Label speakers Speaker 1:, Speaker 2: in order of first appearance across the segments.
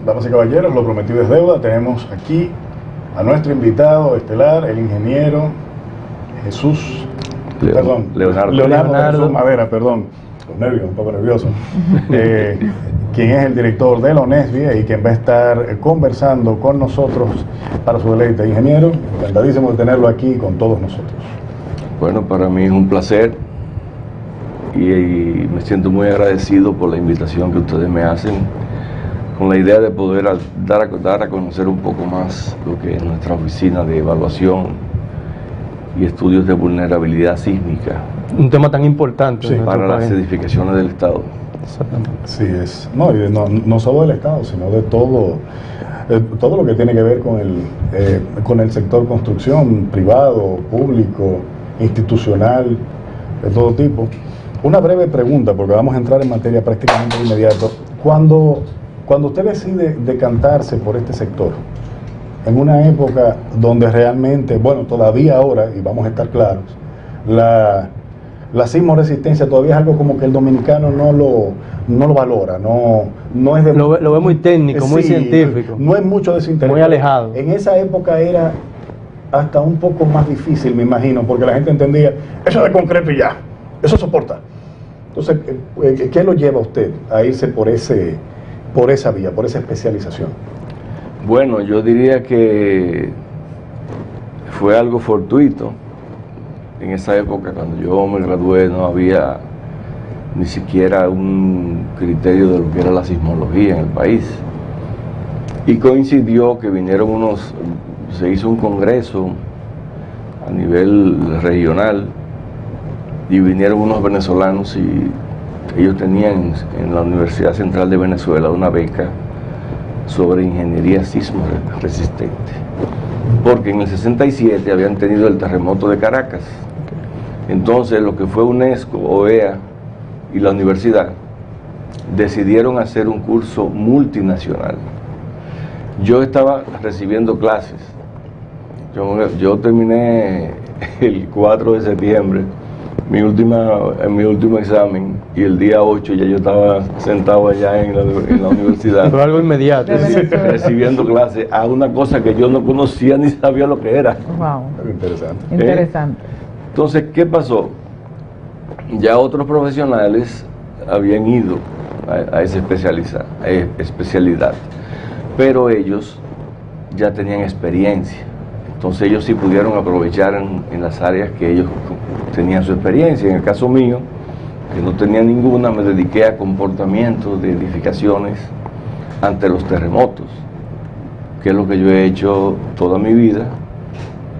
Speaker 1: damas y caballeros, lo prometido es deuda. Tenemos aquí a nuestro invitado estelar, el ingeniero Jesús, Leonardo Madera, perdón, los nervios, un poco nervioso, quien es el director de la ONESBI y quien va a estar conversando con nosotros para su deleite. Ingeniero, encantadísimo de tenerlo aquí con todos nosotros.
Speaker 2: Bueno, para mí es un placer y me siento muy agradecido por la invitación que ustedes me hacen, con la idea de poder dar a conocer un poco más lo que es nuestra oficina de evaluación y estudios de vulnerabilidad sísmica.
Speaker 3: Un tema tan importante,
Speaker 2: sí, para las edificaciones del Estado.
Speaker 1: Exactamente. Sí, es. No solo del Estado, sino de todo lo que tiene que ver con el sector construcción, privado, público, institucional, de todo tipo. Una breve pregunta, porque vamos a entrar en materia prácticamente de inmediato. Cuando usted decide decantarse por este sector, en una época donde realmente, bueno, todavía ahora, y vamos a estar claros, la sismoresistencia todavía es algo como que el dominicano no lo valora, no es de...
Speaker 3: Lo ve muy técnico, muy científico.
Speaker 1: No es mucho de su interés.
Speaker 3: Muy alejado.
Speaker 1: En esa época era hasta un poco más difícil, me imagino, porque la gente entendía, eso es de concreto y ya, eso soporta. Entonces, ¿qué lo lleva a usted a irse por esa vía, por esa especialización?
Speaker 2: Bueno, yo diría que fue algo fortuito. En esa época, cuando yo me gradué, no había ni siquiera un criterio de lo que era la sismología en el país. Y coincidió que se hizo un congreso a nivel regional y vinieron unos venezolanos y ellos tenían en la Universidad Central de Venezuela una beca sobre ingeniería sismo resistente, porque en el 67 habían tenido el terremoto de Caracas. Entonces lo que fue UNESCO, OEA y la universidad decidieron hacer un curso multinacional. Yo estaba recibiendo clases, yo terminé el 4 de septiembre mi último examen, y el día 8 ya yo estaba sentado allá en la universidad.
Speaker 3: Fue algo inmediato.
Speaker 2: Recibiendo clases a una cosa que yo no conocía ni sabía lo que era.
Speaker 4: Wow.
Speaker 1: Interesante.
Speaker 4: Interesante.
Speaker 2: Entonces, ¿qué pasó? Ya otros profesionales habían ido a esa especialidad, pero ellos ya tenían experiencia. Entonces ellos sí pudieron aprovechar en las áreas que ellos tenían su experiencia. En el caso mío, que no tenía ninguna, me dediqué a comportamientos de edificaciones ante los terremotos, que es lo que yo he hecho toda mi vida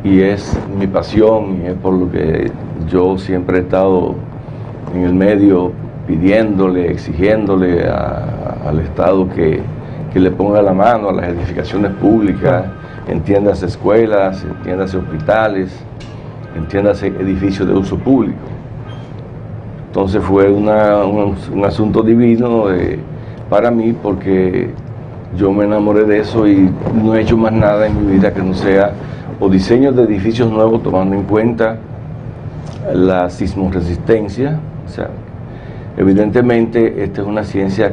Speaker 2: y es mi pasión, y es por lo que yo siempre he estado en el medio pidiéndole, exigiéndole al Estado que le ponga la mano a las edificaciones públicas, entiéndase escuelas, entiéndase hospitales, entiéndase edificios de uso público. Entonces fue un asunto divino para mí, porque yo me enamoré de eso y no he hecho más nada en mi vida que no sea o diseños de edificios nuevos tomando en cuenta la sismoresistencia. O sea, evidentemente esta es una ciencia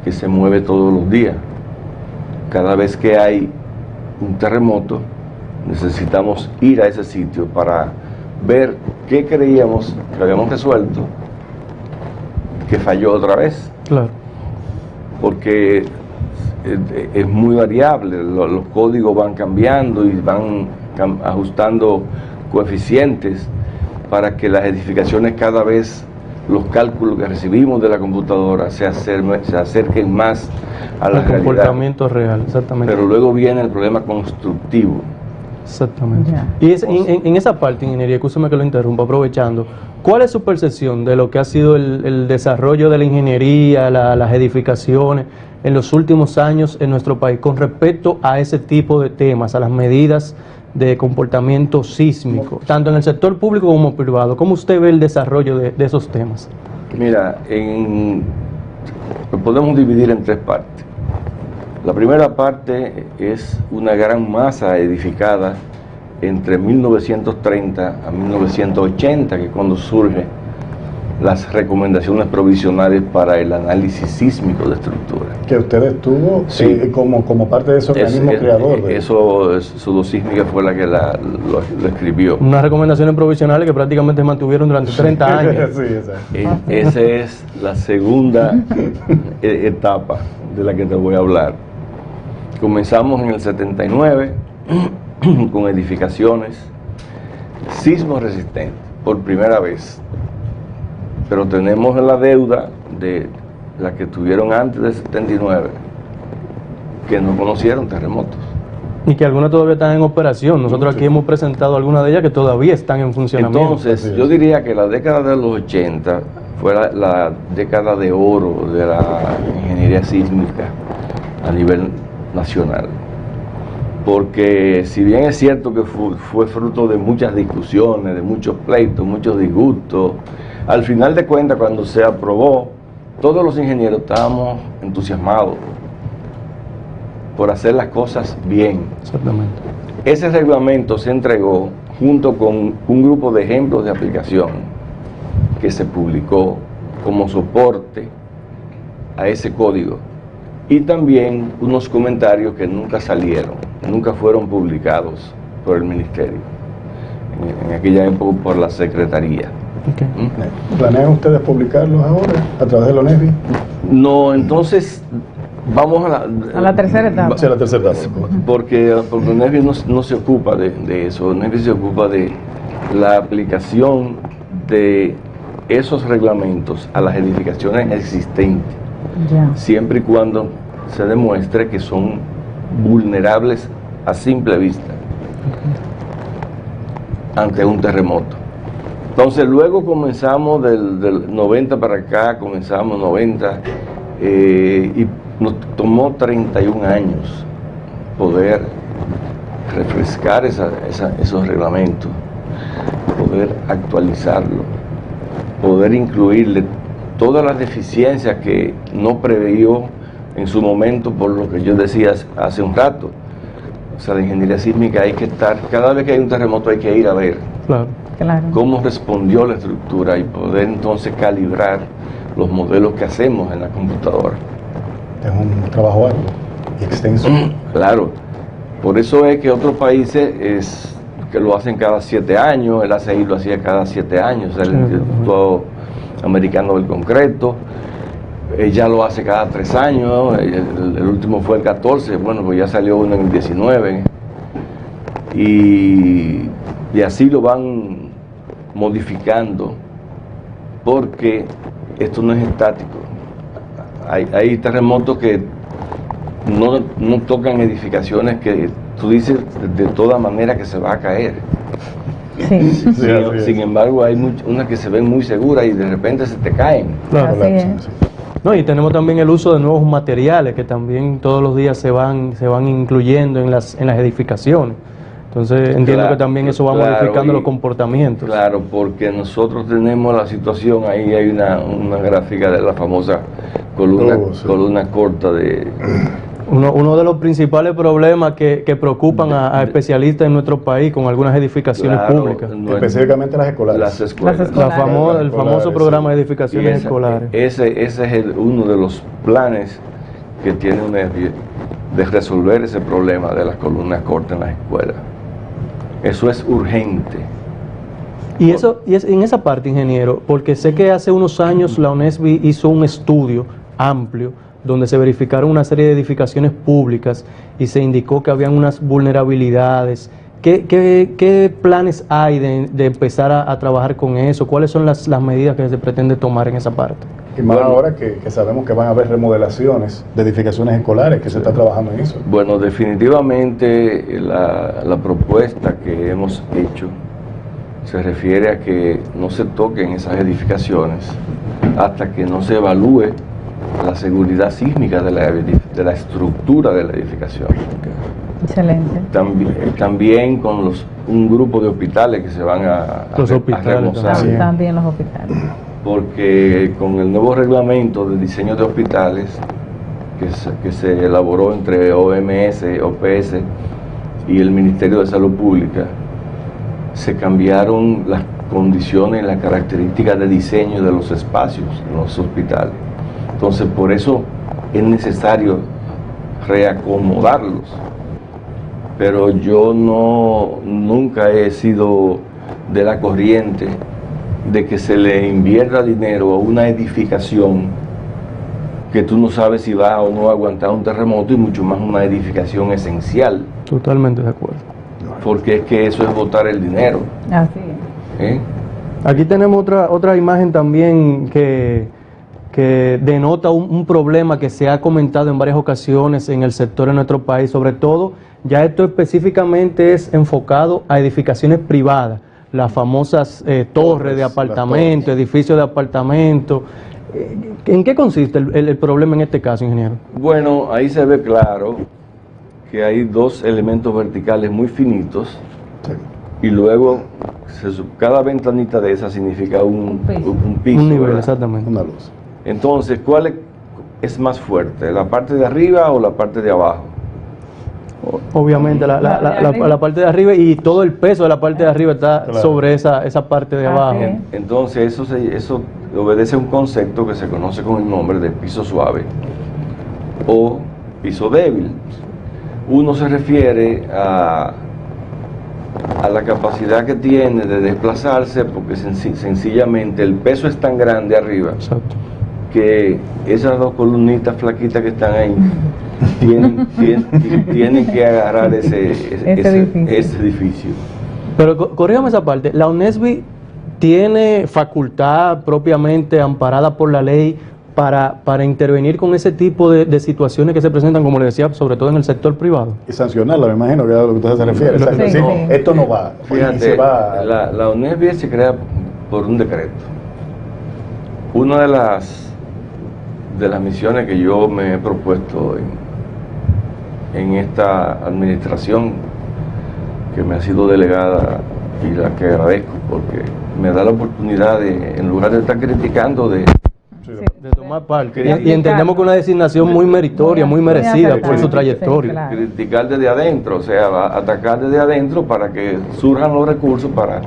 Speaker 2: que se mueve todos los días. Cada vez que hay un terremoto, necesitamos ir a ese sitio para ver qué creíamos que habíamos resuelto, que falló otra vez.
Speaker 3: Claro.
Speaker 2: Porque es muy variable, los códigos van cambiando y van ajustando coeficientes para que las edificaciones, cada vez los cálculos que recibimos de la computadora se acerquen más a la realidad.
Speaker 3: El comportamiento real, exactamente.
Speaker 2: Pero luego viene el problema constructivo.
Speaker 3: Exactamente. Y en esa parte, ingeniería, escúchame que lo interrumpa, aprovechando, ¿cuál es su percepción de lo que ha sido el desarrollo de la ingeniería, las edificaciones en los últimos años en nuestro país con respecto a ese tipo de temas, a las medidas de comportamiento sísmico, tanto en el sector público como privado? ¿Cómo usted ve el desarrollo de esos temas?
Speaker 2: Mira, lo podemos dividir en tres partes. La primera parte es una gran masa edificada entre 1930 a 1980, que es cuando surge las recomendaciones provisionales para el análisis sísmico de estructura.
Speaker 1: Que usted estuvo como parte de ese organismo creador.
Speaker 2: Sudosísmica fue la que lo escribió.
Speaker 3: Unas recomendaciones provisionales que prácticamente se mantuvieron durante 30 años.
Speaker 1: Sí, exacto.
Speaker 2: Esa es la segunda etapa de la que te voy a hablar. Comenzamos en el 79 con edificaciones sismo resistentes por primera vez, pero tenemos la deuda de las que tuvieron antes del 79 que no conocieron terremotos.
Speaker 3: Y que algunas todavía están en operación. Nosotros aquí hemos presentado algunas de ellas que todavía están en funcionamiento.
Speaker 2: Entonces, yo diría que la década de los 80 fue la década de oro de la ingeniería sísmica a nivel nacional. Porque si bien es cierto que fue fruto de muchas discusiones, de muchos pleitos, muchos disgustos, al final de cuentas, cuando se aprobó, todos los ingenieros estábamos entusiasmados por hacer las cosas bien.
Speaker 3: Exactamente.
Speaker 2: Ese reglamento se entregó junto con un grupo de ejemplos de aplicación que se publicó como soporte a ese código, y también unos comentarios que nunca salieron, nunca fueron publicados por el ministerio, en aquella época por la secretaría.
Speaker 3: Okay.
Speaker 1: ¿Planean ustedes publicarlos ahora a través de la ONESBI?
Speaker 2: No, entonces vamos
Speaker 4: a la tercera etapa.
Speaker 1: Sí, a la tercera etapa.
Speaker 2: Porque ONESBI no se ocupa de eso. ONESBI se ocupa de la aplicación de esos reglamentos a las edificaciones existentes, siempre y cuando se demuestre que son vulnerables a simple vista ante un terremoto. Entonces luego comenzamos del 90 para acá, comenzamos 90 y nos tomó 31 años poder refrescar esos reglamentos, poder actualizarlo, poder incluirle todas las deficiencias que no previó en su momento, por lo que yo decía hace un rato. O sea, la ingeniería sísmica hay que estar, cada vez que hay un terremoto hay que ir a ver cómo respondió la estructura y poder entonces calibrar los modelos que hacemos en la computadora.
Speaker 1: Es un trabajo arduo y extenso.
Speaker 2: Claro, por eso es que otros países que lo hacen cada 7 años, el ACI lo hacía cada 7 años, el Instituto Americano del Concreto, ya lo hace cada 3 años, el último fue el 14, bueno, pues ya salió uno en el 19, y así lo van modificando, porque esto no es estático. Hay terremotos que no tocan edificaciones que tú dices de toda manera que se va a caer. Sin embargo, hay unas que se ven muy seguras y de repente se te caen.
Speaker 3: Claro, no, y tenemos también el uso de nuevos materiales que también todos los días se van incluyendo en las edificaciones. Entonces entiendo que también eso va modificando los comportamientos. Claro,
Speaker 2: porque nosotros tenemos la situación, ahí hay una gráfica de la famosa columna corta de...
Speaker 3: Uno de los principales problemas que preocupan a especialistas en nuestro país con algunas edificaciones públicas.
Speaker 1: Específicamente las escolares.
Speaker 2: Las escuelas.
Speaker 3: El famoso programa de edificaciones escolares.
Speaker 2: Ese es uno de los planes que tiene UNESBI de resolver ese problema de las columnas cortas en las escuelas. Eso es urgente.
Speaker 3: Y en esa parte, ingeniero, porque sé que hace unos años la UNESBI hizo un estudio amplio donde se verificaron una serie de edificaciones públicas y se indicó que habían unas vulnerabilidades. ¿Qué planes hay de empezar a trabajar con eso? ¿Cuáles son las medidas que se pretende tomar en esa parte?
Speaker 1: Y más ahora que sabemos que van a haber remodelaciones de edificaciones escolares, que se está trabajando en eso.
Speaker 2: Bueno, definitivamente la propuesta que hemos hecho se refiere a que no se toquen esas edificaciones hasta que no se evalúe la seguridad sísmica de la estructura de la edificación.
Speaker 4: Excelente.
Speaker 2: También con un grupo de hospitales que se van a remozar.
Speaker 4: También los hospitales.
Speaker 2: Porque con el nuevo reglamento de diseño de hospitales que se elaboró entre OMS, OPS y el Ministerio de Salud Pública, se cambiaron condiciones, las características de diseño de los espacios en los hospitales. Entonces, por eso es necesario reacomodarlos. Pero yo nunca he sido de la corriente de que se le invierta dinero a una edificación que tú no sabes si va o no a aguantar un terremoto, y mucho más una edificación esencial.
Speaker 3: Totalmente de acuerdo.
Speaker 2: Porque es que eso es botar el dinero.
Speaker 4: Así es.
Speaker 3: Aquí tenemos otra imagen también que denota un problema que se ha comentado en varias ocasiones en el sector en nuestro país, sobre todo, ya esto específicamente es enfocado a edificaciones privadas, las famosas torres de apartamentos, edificios de apartamentos. ¿En qué consiste el problema en este caso, ingeniero?
Speaker 2: Bueno, ahí se ve claro que hay dos elementos verticales muy finitos,
Speaker 1: Sí.
Speaker 2: y luego cada ventanita de esa significa un piso.
Speaker 3: Un nivel,
Speaker 2: ¿verdad?
Speaker 3: exactamente.
Speaker 1: Una luz.
Speaker 2: Entonces, ¿cuál es más fuerte? ¿La parte de arriba o la parte de abajo?
Speaker 3: Obviamente la parte de arriba, y todo el peso de la parte de arriba está
Speaker 1: Claro.
Speaker 3: sobre esa parte de abajo.
Speaker 4: Así es.
Speaker 2: Entonces, eso obedece a un concepto que se conoce con el nombre de piso suave o piso débil. Uno se refiere a la capacidad que tiene de desplazarse, porque sencillamente el peso es tan grande arriba
Speaker 3: Exacto.
Speaker 2: que esas dos columnitas flaquitas que están ahí tienen que agarrar ese edificio.
Speaker 3: Pero corrígame esa parte, la UNESBI tiene facultad propiamente amparada por la ley para intervenir con ese tipo de situaciones que se presentan, como le decía, sobre todo en el sector privado.
Speaker 1: Y sancionarla, me imagino que es a lo que usted se refiere.
Speaker 3: Sí,
Speaker 1: Exacto.
Speaker 4: sí.
Speaker 1: Sí, esto no va. Y
Speaker 2: Fíjate,
Speaker 1: se va.
Speaker 2: la UNESBI se crea por un decreto. Una de las misiones que yo me he propuesto en esta administración, que me ha sido delegada, y la que agradezco, porque me da la oportunidad de, en lugar de estar criticando, de
Speaker 3: De tomar parte.
Speaker 2: Sí.
Speaker 3: Y entendemos que una designación muy meritoria, muy merecida por su
Speaker 4: acertada.
Speaker 3: trayectoria.
Speaker 4: Sí, claro.
Speaker 2: criticar desde adentro, o sea, atacar desde adentro para que surjan los recursos para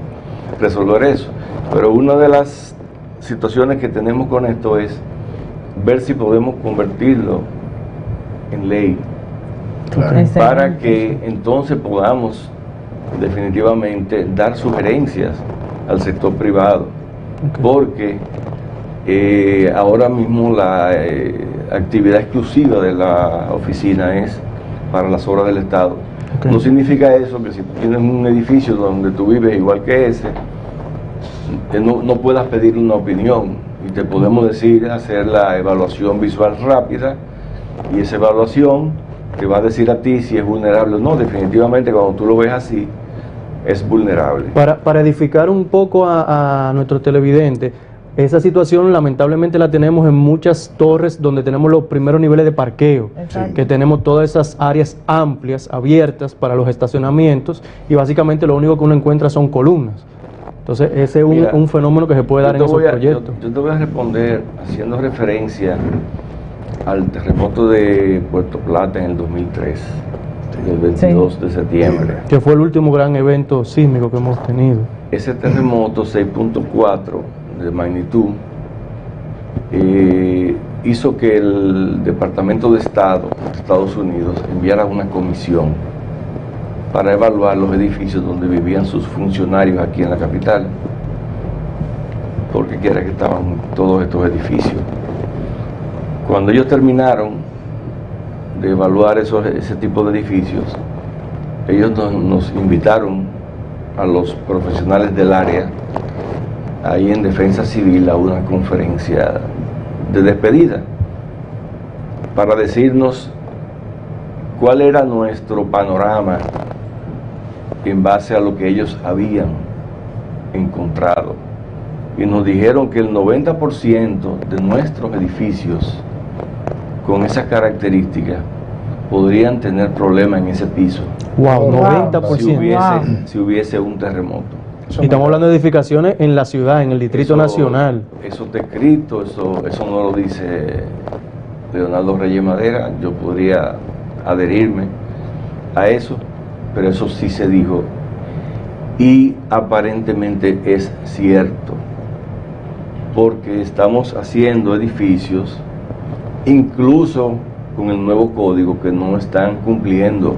Speaker 2: resolver eso. Pero una de las situaciones que tenemos con esto es ver si podemos convertirlo en ley,
Speaker 1: Claro.
Speaker 4: Excelente.
Speaker 2: para que entonces podamos definitivamente dar sugerencias al sector privado,
Speaker 3: Ok.
Speaker 2: porque ahora mismo la actividad exclusiva de la oficina es para las obras del Estado.
Speaker 3: Ok.
Speaker 2: No significa eso que si tú tienes un edificio donde tú vives igual que ese, no puedas pedir una opinión, y te podemos decir, hacer la evaluación visual rápida, y esa evaluación te va a decir a ti si es vulnerable o no. Definitivamente, cuando tú lo ves así, es vulnerable.
Speaker 3: Para edificar un poco a nuestros televidentes, esa situación lamentablemente la tenemos en muchas torres donde tenemos los primeros niveles de parqueo,
Speaker 4: Exacto.
Speaker 3: que tenemos todas esas áreas amplias, abiertas para los estacionamientos, y básicamente lo único que uno encuentra son columnas. Entonces ese es
Speaker 2: Mira,
Speaker 3: un fenómeno que se puede dar en esos proyectos.
Speaker 2: Yo te voy a responder haciendo referencia al terremoto de Puerto Plata en el 2003, el 22 de septiembre.
Speaker 3: Que fue el último gran evento sísmico que hemos tenido.
Speaker 2: Ese terremoto 6.4 de magnitud hizo que el Departamento de Estado de Estados Unidos enviara una comisión para evaluar los edificios donde vivían sus funcionarios aquí en la capital, porque quiera que estaban todos estos edificios. Cuando ellos terminaron de evaluar ese tipo de edificios, ellos nos invitaron a los profesionales del área, ahí en Defensa Civil, a una conferencia de despedida, para decirnos cuál era nuestro panorama en base a lo que ellos habían encontrado. Y nos dijeron que el 90% de nuestros edificios con esas características podrían tener problemas en ese piso
Speaker 3: Wow,
Speaker 4: Wow.
Speaker 3: 90%.
Speaker 2: si hubiese un terremoto.
Speaker 3: Y estamos hablando de edificaciones en la ciudad, en el Distrito Nacional.
Speaker 2: Eso está escrito, eso no lo dice Leonardo Reyes Madera. Yo podría adherirme a eso, pero eso sí se dijo. Y aparentemente es cierto, porque estamos haciendo edificios, incluso con el nuevo código, que no están cumpliendo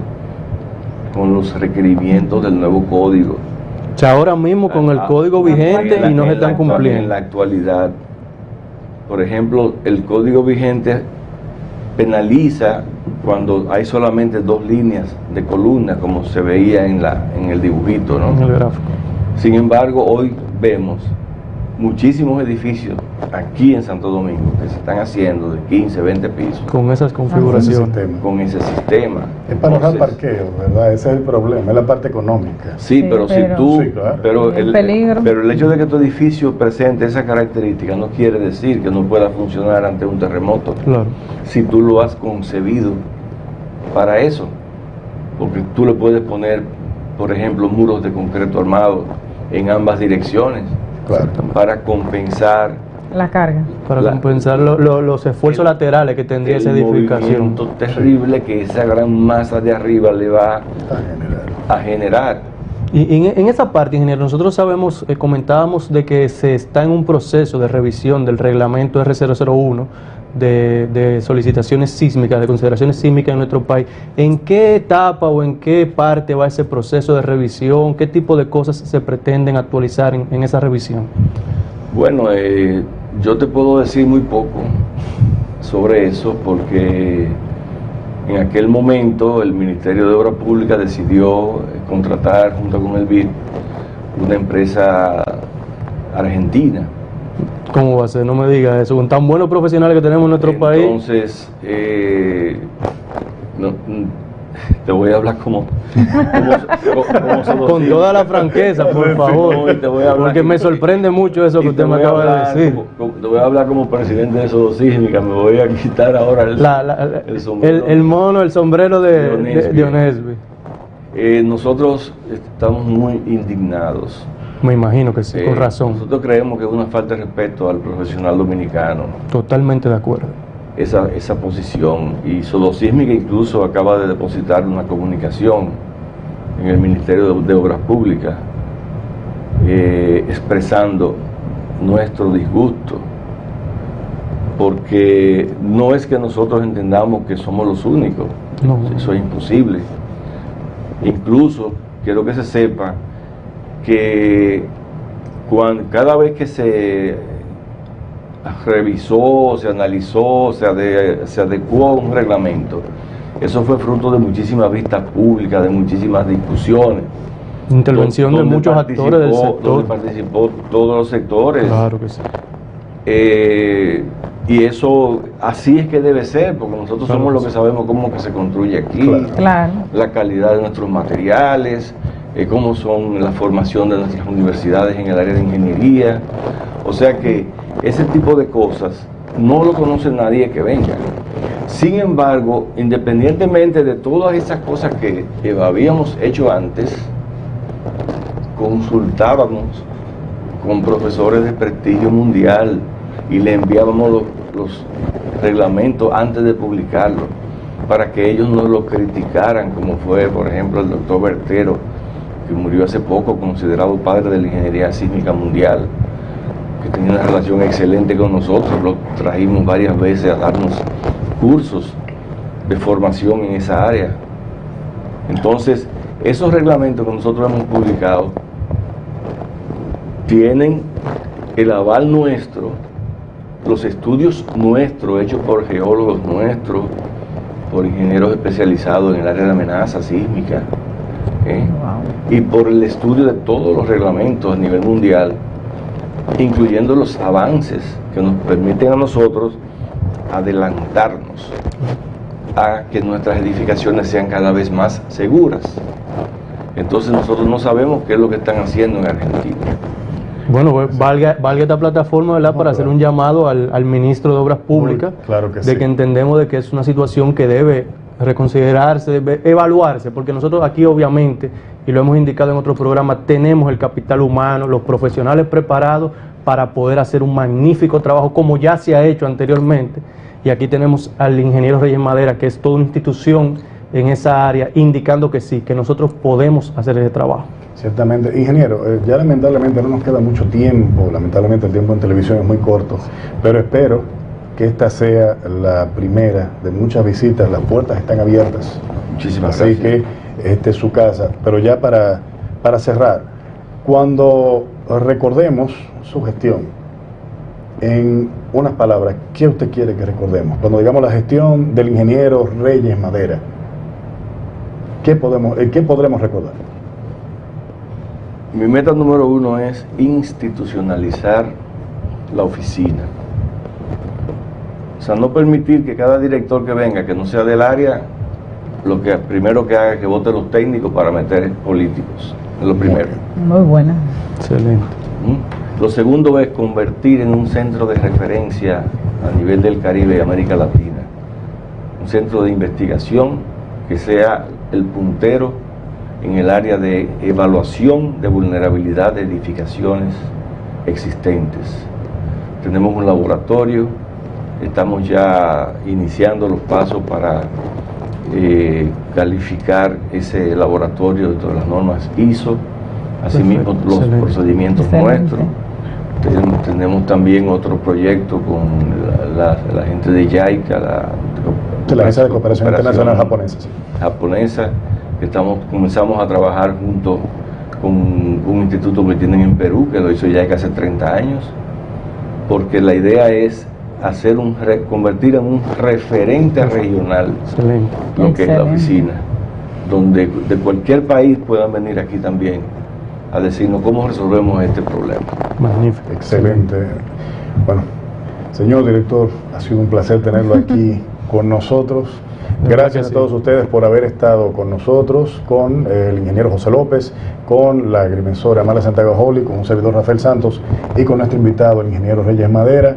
Speaker 2: con los requerimientos del nuevo código.
Speaker 3: O sea, ahora mismo con el código vigente y no se están
Speaker 2: En
Speaker 3: cumpliendo.
Speaker 2: la actualidad, por ejemplo, el código vigente penaliza cuando hay solamente 2 líneas de columna, como se veía en el dibujito, ¿no?
Speaker 3: En el gráfico.
Speaker 2: Sin embargo, hoy vemos muchísimos edificios aquí en Santo Domingo que se están haciendo de 15, 20 pisos
Speaker 3: Con esas configuraciones.
Speaker 2: con ese sistema.
Speaker 1: Es para ahorrar
Speaker 2: Entonces,
Speaker 1: parqueo, ¿verdad? Ese es el problema, es la parte económica.
Speaker 2: sí,
Speaker 4: Sí,
Speaker 2: pero si
Speaker 4: pero-
Speaker 2: tú,
Speaker 1: Sí, claro.
Speaker 2: pero
Speaker 4: El peligro.
Speaker 2: pero el hecho de que tu edificio presente esa característica no quiere decir que no pueda funcionar ante un terremoto.
Speaker 3: Claro.
Speaker 2: Si tú lo has concebido para eso, porque tú le puedes poner, por ejemplo, muros de concreto armado en ambas direcciones
Speaker 1: Claro.
Speaker 2: para compensar
Speaker 4: La carga.
Speaker 3: Para
Speaker 2: La-
Speaker 3: compensar los esfuerzos laterales que tendría esa
Speaker 2: el
Speaker 3: edificación.
Speaker 2: movimiento terrible que esa gran masa de arriba le va
Speaker 1: Está general.
Speaker 2: a generar.
Speaker 3: Y en esa parte, ingeniero, nosotros sabemos, comentábamos de que se está en un proceso de revisión del reglamento R001 de solicitaciones sísmicas, de consideraciones sísmicas en nuestro país. ¿En qué etapa o en qué parte va ese proceso de revisión? ¿Qué tipo de cosas se pretenden actualizar en esa revisión?
Speaker 2: Bueno, yo te puedo decir muy poco sobre eso porque en aquel momento el Ministerio de Obras Públicas decidió contratar junto con el BID una empresa argentina.
Speaker 3: ¿Cómo va a ser? No me digas eso. Con tan buenos profesionales que tenemos en nuestro país.
Speaker 2: Entonces, te voy a hablar como se lo
Speaker 3: Con
Speaker 2: digo.
Speaker 3: toda la franqueza, por favor.
Speaker 2: No, y te voy a hablar-
Speaker 3: Porque me sorprende mucho eso que
Speaker 2: Y
Speaker 3: usted
Speaker 2: te
Speaker 3: me
Speaker 2: voy a
Speaker 3: acaba de
Speaker 2: hablar
Speaker 3: decir.
Speaker 2: te voy a hablar como presidente de Sodosísmica, me voy a quitar ahora el sombrero.
Speaker 3: El mono, el sombrero de
Speaker 2: Onesby.
Speaker 3: Onesby.
Speaker 2: Nosotros estamos muy indignados.
Speaker 3: Me imagino que sí, con
Speaker 2: Eh,
Speaker 3: razón.
Speaker 2: Nosotros creemos que es una falta de respeto al profesional dominicano
Speaker 3: Totalmente de acuerdo.
Speaker 2: esa posición. Y Sodosísmica incluso acaba de depositar una comunicación en el Ministerio de Obras Públicas expresando nuestro disgusto, porque no es que nosotros entendamos que somos los únicos,
Speaker 3: No.
Speaker 2: eso es imposible. Incluso quiero que se sepa que cada vez que se revisó, se analizó, se adecuó a un reglamento, eso fue fruto de muchísimas vistas públicas, de muchísimas discusiones.
Speaker 3: Intervención de
Speaker 2: donde
Speaker 3: muchos actores del sector.
Speaker 2: Donde participó todos los sectores.
Speaker 3: Claro que sí.
Speaker 2: Y eso así es que debe ser, porque nosotros
Speaker 3: Claro
Speaker 2: somos
Speaker 3: que
Speaker 2: los
Speaker 3: sí.
Speaker 2: que sabemos cómo que se construye aquí,
Speaker 1: Claro.
Speaker 4: Claro.
Speaker 2: la calidad de nuestros materiales, cómo son la formación de nuestras universidades en el área de ingeniería. O sea que ese tipo de cosas no lo conoce nadie que venga. Sin embargo, independientemente de todas esas cosas que habíamos hecho antes, consultábamos con profesores de prestigio mundial y le enviábamos los reglamentos antes de publicarlos para que ellos no lo criticaran, como fue, por ejemplo, el doctor Bertero, que murió hace poco, considerado padre de la ingeniería sísmica mundial, que tenía una relación excelente con nosotros. Lo trajimos varias veces a darnos cursos de formación en esa área. Entonces, esos reglamentos que nosotros hemos publicado tienen el aval nuestro, los estudios nuestros, hechos por geólogos nuestros, por ingenieros especializados en el área de amenaza sísmica, y por el estudio de todos los reglamentos a nivel mundial, incluyendo los avances que nos permiten a nosotros adelantarnos a que nuestras edificaciones sean cada vez más seguras. Entonces nosotros no sabemos qué es lo que están haciendo en Argentina.
Speaker 3: Bueno, pues, valga esta plataforma, ¿verdad?, para hacer un llamado al ministro de Obras Públicas,
Speaker 1: Claro que
Speaker 3: de
Speaker 1: sí.
Speaker 3: que entendemos de que es una situación que debe reconsiderarse, debe evaluarse, porque nosotros aquí obviamente, y lo hemos indicado en otros programas, tenemos el capital humano, los profesionales preparados para poder hacer un magnífico trabajo como ya se ha hecho anteriormente, y aquí tenemos al ingeniero Reyes Madera, que es toda una institución en esa área, indicando que sí, que nosotros podemos hacer ese trabajo.
Speaker 1: Ciertamente. Ingeniero, ya lamentablemente no nos queda mucho tiempo, lamentablemente el tiempo en televisión es muy corto, pero espero que esta sea la primera de muchas visitas, las puertas están abiertas.
Speaker 2: Muchísimas
Speaker 1: Así
Speaker 2: gracias.
Speaker 1: que esta es su casa. Pero ya para cerrar, cuando recordemos su gestión, en unas palabras, ¿qué usted quiere que recordemos? Cuando digamos la gestión del ingeniero Reyes Madera, ¿qué podremos recordar?
Speaker 2: Mi meta número 1 es institucionalizar la oficina. O sea, no permitir que cada director que venga, que no sea del área, lo que primero que haga es que vote los técnicos para meter políticos. Es lo primero.
Speaker 4: Muy buena.
Speaker 3: Excelente.
Speaker 2: Lo segundo es convertir en un centro de referencia a nivel del Caribe y América Latina. Un centro de investigación que sea el puntero en el área de evaluación de vulnerabilidad de edificaciones existentes. Tenemos un laboratorio, estamos ya iniciando los pasos para calificar ese laboratorio dentro de las normas ISO, asimismo los
Speaker 3: Excelente.
Speaker 2: procedimientos
Speaker 4: Excelente.
Speaker 2: nuestros. Tenemos también otro proyecto con la gente de JICA, la
Speaker 1: Agencia de Cooperación Internacional Japonesa. Sí.
Speaker 2: japonesa, que comenzamos a trabajar junto con un instituto que tienen en Perú, que lo hizo ya hace 30 años, porque la idea es convertir en un referente regional
Speaker 3: Excelente.
Speaker 2: lo que es la
Speaker 4: Excelente.
Speaker 2: oficina, donde de cualquier país puedan venir aquí también a decirnos cómo resolvemos este problema.
Speaker 3: Magnífico.
Speaker 1: Excelente. Bueno, señor director, ha sido un placer tenerlo aquí con nosotros. Gracias a todos ustedes por haber estado con nosotros, con el ingeniero José López, con la agrimensora Amala Santiago Holly, con un servidor Rafael Santos y con nuestro invitado, el ingeniero Reyes Madera.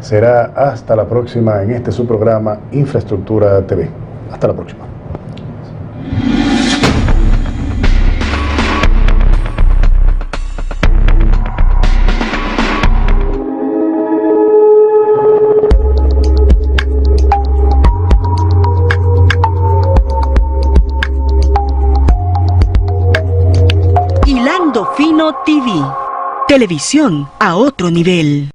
Speaker 1: Será hasta la próxima en este su programa Infraestructura TV. Hasta la próxima.
Speaker 5: Hilando Fino TV. Televisión a otro nivel.